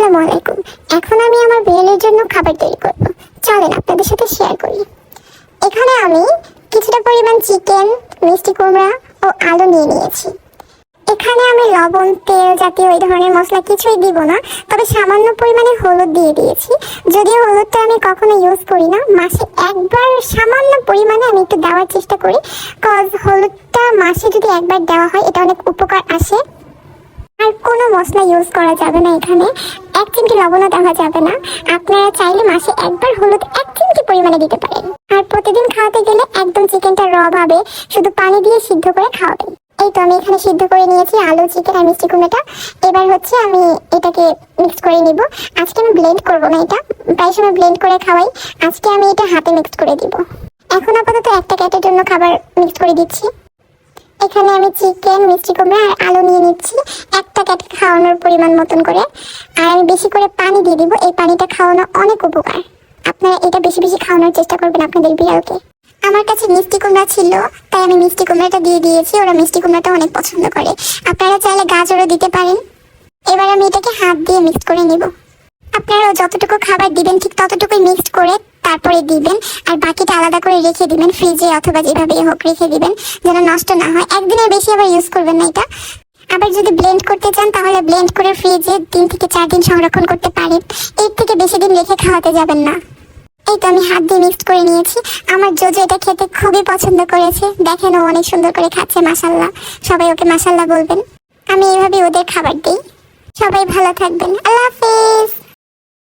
আসসালামু আলাইকুম। এখন আমি আমার বিড়ালের জন্য খাবার তৈরি করব। চলেন আপনাদের সাথে শেয়ার করি। এখানে আমি কিছুটা পরিমাণ চিকেন, মিষ্টি কুমড়া ও আলু নিয়ে নিয়েছি। এখানে আমি লবণ, তেল জাতীয় এই ধরনের মশলা কিছুই দিব না, তবে সামান্য পরিমাণে হলুদ দিয়ে দিয়েছি। যদিও হলুদটা আমি কখনো ইউজ করি না, মাসে একবার সামান্য পরিমাণে আমি একটু দেওয়ার চেষ্টা করি, কজ হলুদটা মাসে যদি একবার দেওয়া হয় এটা অনেক উপকার আসে। আর কোনো মশলা ইউজ করা যাবে না, এখানে এক চিমটি লবণও দেওয়া যাবে না। আপনারা চাইলে মাসে একবার হলুদ এক চিমটি পরিমাণে দিতে পারেন। আর প্রতিদিন খাওয়াতে গেলে একদম চিকেনটা র ভাবে শুধু পানি দিয়ে সিদ্ধ করে খাওয়াবেন। এই তো আমি এখানে সিদ্ধ করে নিয়েছি আলু, চিকেন আর মিষ্টি কুমড়োটা। এবার হচ্ছে আমি এটাকে মিক্স করে নিব। আজকে আমি ব্লেন্ড করব না, এটা প্রায় সময় ব্লেন্ড করে খাওয়াই, আজকে আমি এটা হাতে মিক্স করে দিব। এখন আপাতত একটা ক্যাটের জন্য খাবার মিক্স করে দিচ্ছি। এখানে আমি চিকেন, মিষ্টি কুমড়া আর আলু নিয়ে নিচ্ছি একটা ক্যাট খাওয়ানোর পরিমাণ মতন করে। আর আমি বেশি করে পানি দিয়ে দিব, এই পানিটা খাওয়ানো অনেক উপকার। আপনারা এটা বেশি বেশি খাওয়ানোর চেষ্টা করবেন আপনাদের বিড়ালকে। আমার কাছে মিষ্টি কুমড়া ছিল, তাই আমি মিষ্টি কুমড়াটা দিয়ে দিয়েছি। ওরা মিষ্টি কুমড়াটা অনেক পছন্দ করে। আপনারা চাইলে গাজরও দিতে পারেন। এবার আমি এটাকে হাত দিয়ে মিক্স করে নিব। আপনারা যতটুকু খাবার দিবেন ঠিক ততটুকুই মিক্সড করে তারপরে দিবেন, আর বাকিটা আলাদা করে রেখে দিবেন ফ্রিজে অথবা যেভাবে হোক রেখে দিবেন, যেন নষ্ট না হয়। একদিনের বেশি আবার ইউজ করবেন না এটা। আবার যদি ব্লেন্ড করতে চান তাহলে ব্লেন্ড করে ফ্রিজে 3 থেকে 4 দিন সংরক্ষণ করতে পারেন। এর থেকে বেশি দিন রেখে খাওয়াতে যাবেন না। এই তো আমি হাত দিয়ে মিক্সড করে নিয়েছি। আমার জোজো এটা খেতে খুবই পছন্দ করেছে। দেখেন ও অনেক সুন্দর করে খাচ্ছে, মাশাআল্লাহ। সবাই ওকে মাশাআল্লাহ বলবেন। আমি এইভাবে ওদের খাবার দিই। সবাই ভালো থাকবেন। আল্লাহ হাফেজ।